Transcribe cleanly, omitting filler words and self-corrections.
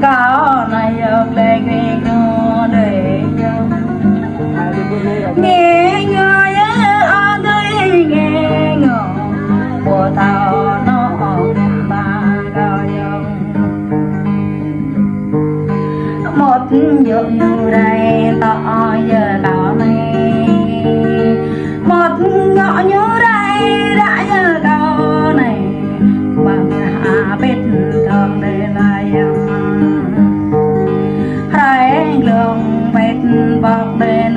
có này dọc lên đi ngô để nghe người ở đây nghe ngờ của tao nó mà cao dòng một dụng đây tao giờ tao này một ngõ nhớ đây đã giờ tao này bằng hạ biết con đây là dòng hai lương biết bọc bên